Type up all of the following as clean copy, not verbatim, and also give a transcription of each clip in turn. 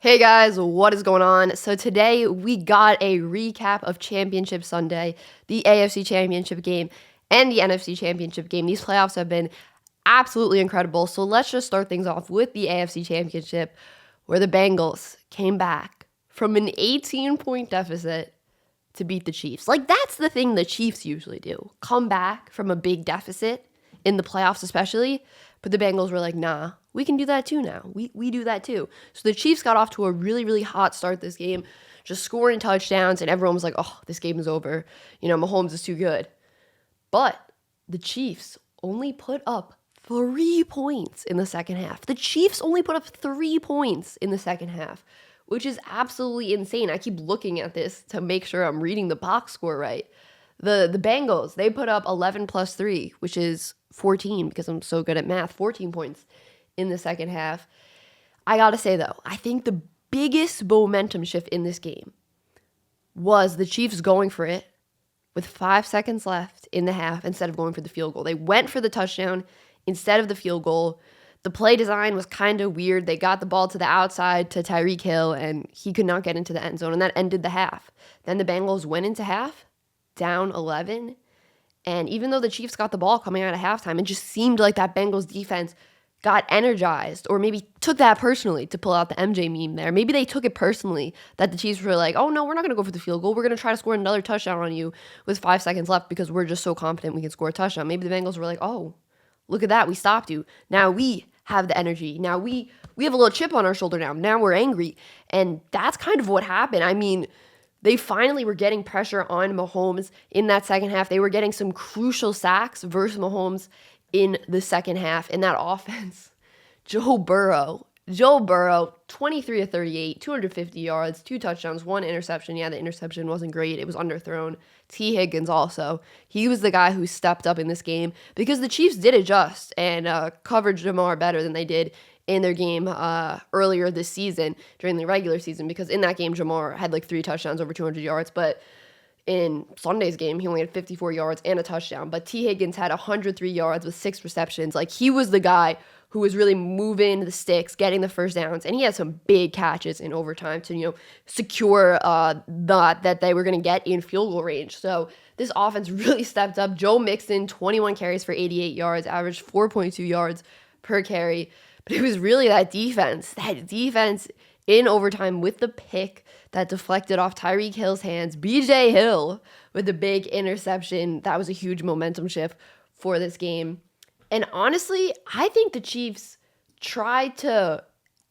Hey guys, what is going on? So today we got a recap of Championship Sunday, the AFC Championship game, and the NFC Championship game. These playoffs have been absolutely incredible. So let's just start things off with the AFC Championship, where the Bengals came back from an 18-point deficit to beat the Chiefs. Like, that's the thing the Chiefs usually do. Come back from a big deficit in the playoffs especially. But the Bengals were like, nah, we can do that too now. We do that too. So the Chiefs got off to a really, really hot start this game, just scoring touchdowns, and everyone was like, oh, this game is over. Mahomes is too good. But the Chiefs only put up 3 points in the second half. The Chiefs only put up 3 points in the second half, which is absolutely insane. I keep looking at this to make sure I'm reading the box score right. The Bengals, they put up 11 plus 3, which is 14, because I'm so good at math, 14 points in the second half. I gotta say, though, I think the biggest momentum shift in this game was the Chiefs going for it with 5 seconds left in the half instead of going for the field goal. They went for the touchdown instead of the field goal. The play design was kind of weird. They got the ball to the outside to Tyreek Hill, and he could not get into the end zone, and that ended the half. Then the Bengals went into half, down 11, and even though the Chiefs got the ball coming out of halftime, it just seemed like that Bengals defense got energized, or maybe took that personally, to pull out the MJ meme there. Maybe they took it personally that the Chiefs were like, oh no, we're not going to go for the field goal. We're going to try to score another touchdown on you with 5 seconds left because we're just so confident we can score a touchdown. Maybe the Bengals were like, oh, look at that. We stopped you. Now we have the energy. Now we have a little chip on our shoulder now. Now we're angry. And that's kind of what happened. I mean, they finally were getting pressure on Mahomes in that second half. They were getting some crucial sacks versus Mahomes in the second half. In that offense, Joe Burrow, 23 of 38, 250 yards, 2 touchdowns, 1 interception. Yeah, the interception wasn't great. It was underthrown. T. Higgins also. He was the guy who stepped up in this game because the Chiefs did adjust and covered Jamar better than they did in their game earlier this season during the regular season, because in that game, Jamar had like 3 touchdowns over 200 yards, but in Sunday's game, he only had 54 yards and a touchdown. But T. Higgins had 103 yards with 6 receptions. Like, he was the guy who was really moving the sticks, getting the first downs, and he had some big catches in overtime to, secure that they were going to get in field goal range. So this offense really stepped up. Joe Mixon, 21 carries for 88 yards, averaged 4.2 yards per carry. But it was really that defense in overtime with the pick that deflected off Tyreek Hill's hands. BJ Hill with the big interception. That was a huge momentum shift for this game. And honestly, I think the Chiefs tried to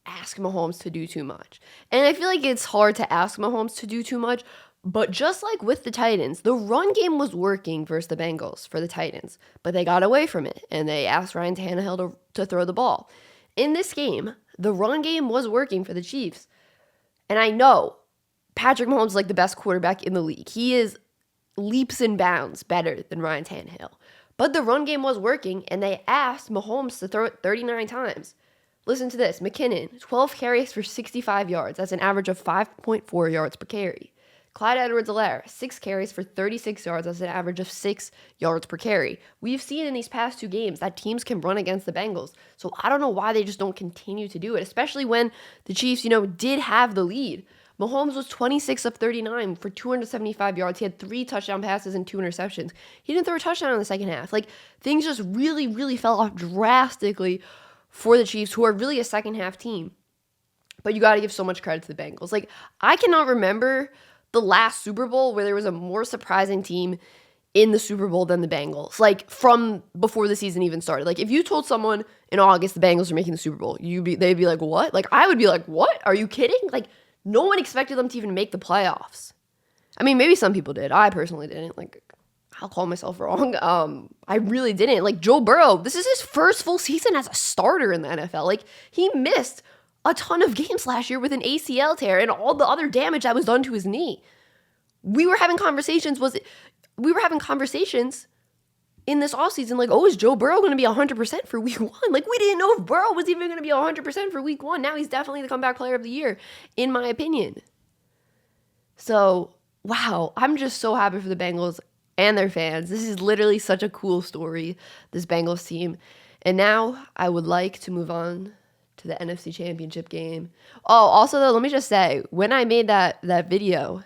ask Mahomes to do too much. And I feel like it's hard to ask Mahomes to do too much, but just like with the Titans, the run game was working versus the Bengals for the Titans, but they got away from it, and they asked Ryan Tannehill to throw the ball. In this game, the run game was working for the Chiefs. And I know Patrick Mahomes is like the best quarterback in the league. He is leaps and bounds better than Ryan Tannehill. But the run game was working, and they asked Mahomes to throw it 39 times. Listen to this. McKinnon, 12 carries for 65 yards. That's an average of 5.4 yards per carry. Clyde Edwards-Helaire, 6 carries for 36 yards. That's an average of 6 yards per carry. We've seen in these past 2 games that teams can run against the Bengals. So I don't know why they just don't continue to do it, especially when the Chiefs, did have the lead. Mahomes was 26 of 39 for 275 yards. He had 3 touchdown passes and 2 interceptions. He didn't throw a touchdown in the second half. Like, things just really, really fell off drastically for the Chiefs, who are really a second half team. But you got to give so much credit to the Bengals. Like, I cannot remember the last Super Bowl where there was a more surprising team in the Super Bowl than the Bengals, like from before the season even started. Like, if you told someone in August the Bengals are making the Super Bowl, they'd be like, what? Like, I would be like, what? Are you kidding? Like, no one expected them to even make the playoffs. I mean, maybe some people did. I personally didn't. Like, I'll call myself wrong. I really didn't. Like, Joe Burrow, this is his first full season as a starter in the NFL. Like, he missed a ton of games last year with an ACL tear and all the other damage that was done to his knee. We were having conversations in this offseason, like, oh, is Joe Burrow going to be 100% for week 1? Like, we didn't know if Burrow was even going to be 100% for week 1. Now he's definitely the comeback player of the year, in my opinion. So, wow, I'm just so happy for the Bengals and their fans. This is literally such a cool story, this Bengals team. And now I would like to move on to the NFC Championship game. Oh, also though, let me just say, when I made that video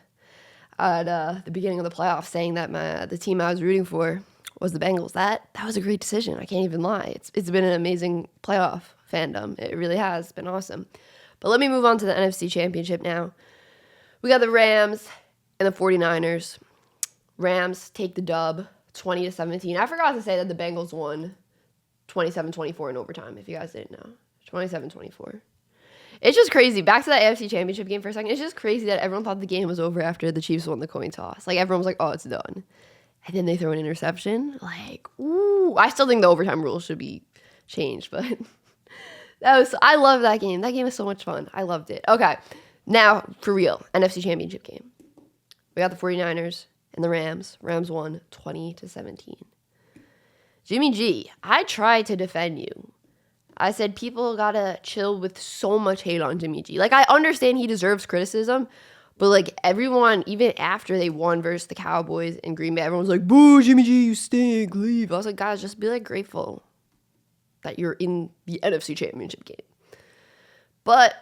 at the beginning of the playoffs saying that the team I was rooting for was the Bengals, that was a great decision. I can't even lie. It's been an amazing playoff fandom. It really has been awesome. But let me move on to the NFC Championship now. We got the Rams and the 49ers. Rams take the dub 20-17. I forgot to say that the Bengals won 27-24 in overtime, if you guys didn't know. 27-24. It's just crazy. Back to that AFC Championship game for a second. It's just crazy that everyone thought the game was over after the Chiefs won the coin toss. Like, everyone was like, oh, it's done. And then they throw an interception. Like, ooh. I still think the overtime rules should be changed, but I love that game. That game is so much fun. I loved it. Okay, now, for real, NFC Championship game. We got the 49ers and the Rams. Rams won 20-17. Jimmy G, I tried to defend you. I said people gotta chill with so much hate on Jimmy G. Like, I understand he deserves criticism, but, like, everyone, even after they won versus the Cowboys in Green Bay, everyone's like, boo, Jimmy G, you stink, leave. I was like, guys, just be, like, grateful that you're in the NFC Championship game. But,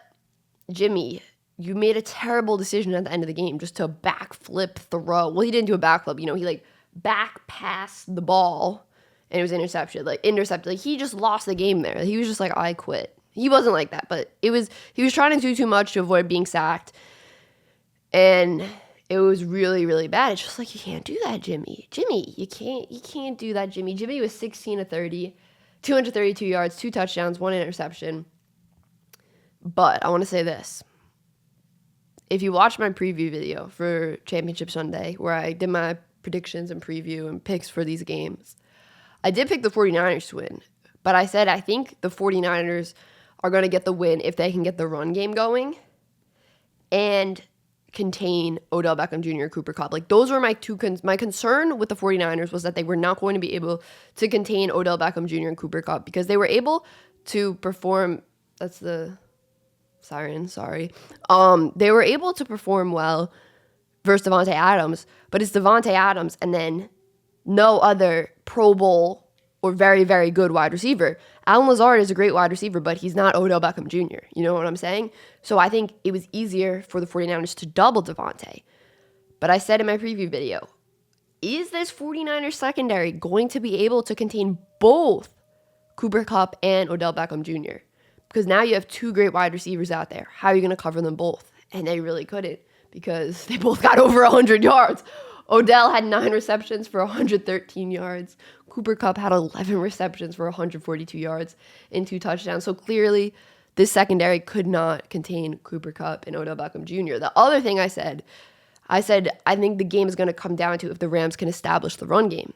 Jimmy, you made a terrible decision at the end of the game just to backflip throw. Well, he didn't do a backflip. You know, he, like, back passed the ball, and it was intercepted. Like, he just lost the game there. He was just like, I quit. He wasn't like that, but he was trying to do too much to avoid being sacked. And it was really, really bad. It's just like, you can't do that, Jimmy. Jimmy, you can't do that, Jimmy. Jimmy was 16-30, 232 yards, 2 touchdowns, 1 interception. But I want to say this. If you watch my preview video for Championship Sunday, where I did my predictions and preview and picks for these games, I did pick the 49ers to win. But I said I think the 49ers are going to get the win if they can get the run game going and contain Odell Beckham Jr. and Cooper Kupp. Like, those were my two my concern with the 49ers was that they were not going to be able to contain Odell Beckham Jr. and Cooper Kupp because they were able to perform. That's the siren, sorry. They were able to perform well versus Davante Adams, but it's Davante Adams and then no other Pro Bowl or very, very good wide receiver. Allen Lazard is a great wide receiver, but he's not Odell Beckham Jr. You know what I'm saying? So I think it was easier for the 49ers to double Davante. But I said in my preview video, is this 49ers secondary going to be able to contain both Cooper Kupp and Odell Beckham Jr.? Because now you have 2 great wide receivers out there. How are you going to cover them both? And they really couldn't because they both got over 100 yards. Odell had 9 receptions for 113 yards. Cooper Kupp had 11 receptions for 142 yards and 2 touchdowns. So clearly, this secondary could not contain Cooper Kupp and Odell Beckham Jr. The other thing I said I think the game is going to come down to if the Rams can establish the run game.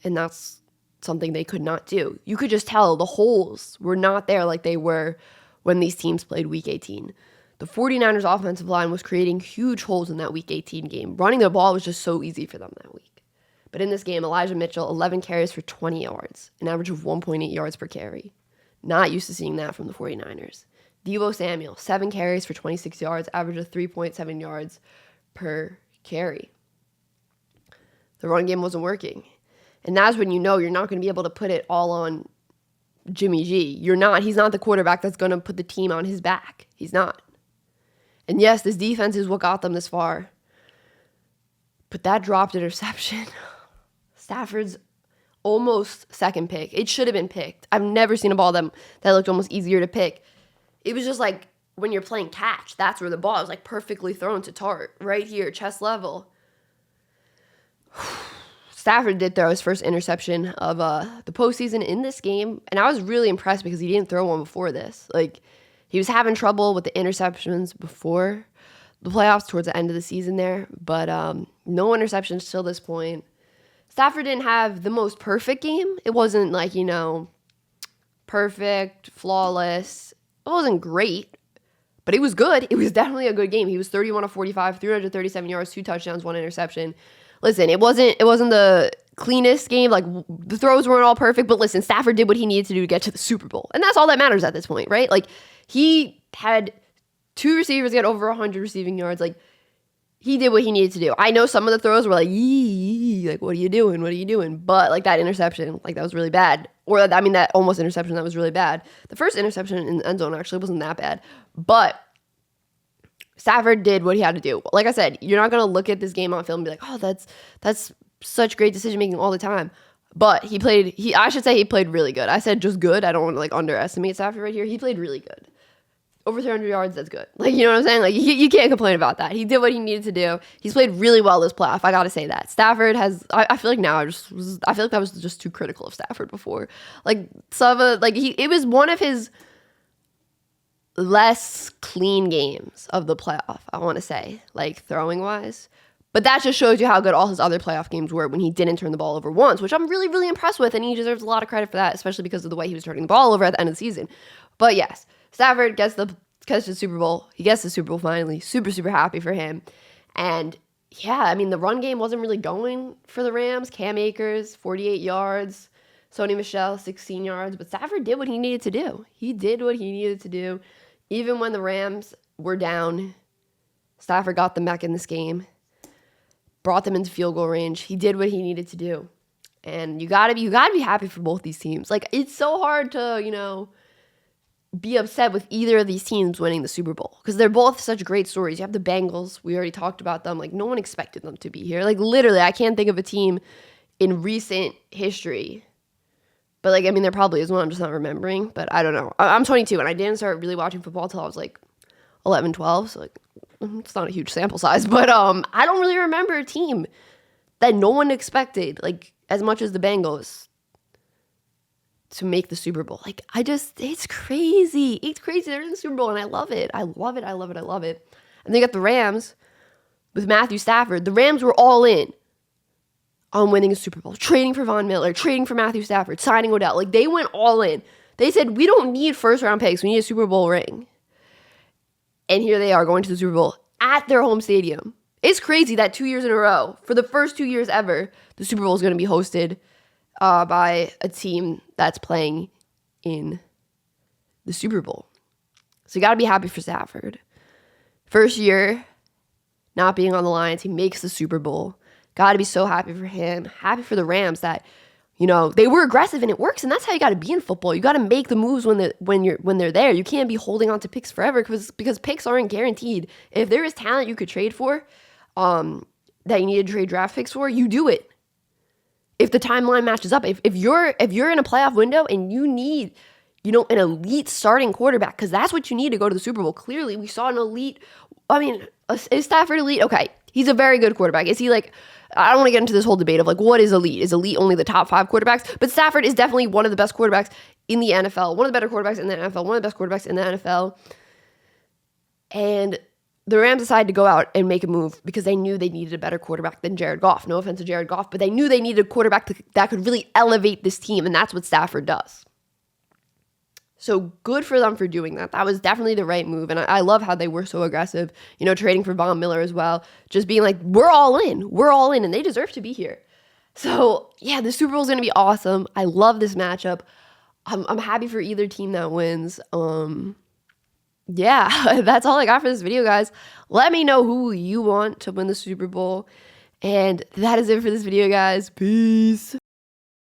And that's something they could not do. You could just tell the holes were not there like they were when these teams played Week 18. The 49ers offensive line was creating huge holes in that Week 18 game. Running the ball was just so easy for them that week. But in this game, Elijah Mitchell, 11 carries for 20 yards, an average of 1.8 yards per carry. Not used to seeing that from the 49ers. Deebo Samuel, 7 carries for 26 yards, average of 3.7 yards per carry. The run game wasn't working. And that's when you know you're not going to be able to put it all on Jimmy G. He's not the quarterback that's going to put the team on his back. He's not. And yes, this defense is what got them this far. But that dropped interception. Stafford's almost second pick. It should have been picked. I've never seen a ball that looked almost easier to pick. It was just like when you're playing catch, that's where the ball is like perfectly thrown to Tart. Right here, chest level. Stafford did throw his first interception of the postseason in this game. And I was really impressed because he didn't throw one before this. Like, he was having trouble with the interceptions before the playoffs towards the end of the season there. But no interceptions till this point. Stafford didn't have the most perfect game. It wasn't like, perfect, flawless. It wasn't great, but it was good. It was definitely a good game. He was 31 of 45, 337 yards, 2 touchdowns, 1 interception. Listen, it wasn't the cleanest game. Like, the throws weren't all perfect, but listen, Stafford did what he needed to do to get to the Super Bowl. And that's all that matters at this point, right? Like, he had 2 receivers get over 100 receiving yards. Like, he did what he needed to do. I know some of the throws were like, yee, like, what are you doing? What are you doing? But like that interception, like that was really bad. Or I mean, that almost interception, that was really bad. The first interception in the end zone actually wasn't that bad. But Stafford did what he had to do. Like I said, you're not going to look at this game on film and be like, oh, that's such great decision making all the time. But he played really good. I said just good. I don't want to like underestimate Stafford right here. He played really good. Over 300 yards, that's good. Like, you know what I'm saying? Like, you can't complain about that. He did what he needed to do. He's played really well this playoff. I got to say that. Stafford has, I feel like now I feel like I was just too critical of Stafford before. Like, it was one of his less clean games of the playoff, I want to say, like, throwing wise. But that just shows you how good all his other playoff games were when he didn't turn the ball over once, which I'm really, really impressed with. And he deserves a lot of credit for that, especially because of the way he was turning the ball over at the end of the season. But yes. Stafford gets the Super Bowl. He gets the Super Bowl finally. Super, super happy for him. And yeah, I mean, the run game wasn't really going for the Rams. Cam Akers, 48 yards. Sony Michel, 16 yards. But Stafford did what he needed to do. He did what he needed to do. Even when the Rams were down, Stafford got them back in this game. Brought them into field goal range. He did what he needed to do. And you gotta be happy for both these teams. Like, it's so hard to, be upset with either of these teams winning the Super Bowl because they're both such great stories. You have the Bengals. We already talked about them. Like, no one expected them to be here. Like, literally, I can't think of a team in recent history. But, like, I mean, there probably is one. I'm just not remembering. But I don't know. I'm 22, and I didn't start really watching football until I was, like, 11, 12. So, like, it's not a huge sample size. But I don't really remember a team that no one expected, like, as much as the Bengals, to make the Super Bowl. Like, it's crazy. It's crazy. They're in the Super Bowl, and I love it. I love it. I love it. I love it. And they got the Rams with Matthew Stafford. The Rams were all in on winning a Super Bowl, trading for Von Miller, trading for Matthew Stafford, signing Odell. Like, they went all in. They said, we don't need first-round picks. We need a Super Bowl ring. And here they are going to the Super Bowl at their home stadium. It's crazy that 2 years in a row, for the first 2 years ever, the Super Bowl is going to be hosted by a team that's playing in the Super Bowl. So you got to be happy for Stafford. First year, not being on the Lions, he makes the Super Bowl. Got to be so happy for him. Happy for the Rams that, they were aggressive and it works. And that's how you got to be in football. You got to make the moves when they're there. You can't be holding on to picks forever because picks aren't guaranteed. If there is talent you could trade for, that you need to trade draft picks for, you do it. If the timeline matches up, if you're in a playoff window and you need, an elite starting quarterback, because that's what you need to go to the Super Bowl. Clearly, we saw an elite. I mean, is Stafford elite? Okay, he's a very good quarterback. Is he like? I don't want to get into this whole debate of like what is elite? Is elite only the top 5 quarterbacks? But Stafford is definitely one of the best quarterbacks in the NFL. One of the better quarterbacks in the NFL. One of the best quarterbacks in the NFL. And the Rams decided to go out and make a move because they knew they needed a better quarterback than Jared Goff. No offense to Jared Goff, but they knew they needed a quarterback that could really elevate this team, and that's what Stafford does. So good for them for doing that. That was definitely the right move, and I love how they were so aggressive, trading for Von Miller as well, just being like, we're all in, and they deserve to be here. So, yeah, the Super Bowl is going to be awesome. I love this matchup. I'm happy for either team that wins. Yeah, that's all I got for this video, guys. Let me know who you want to win the Super Bowl. And that is it for this video, guys. Peace.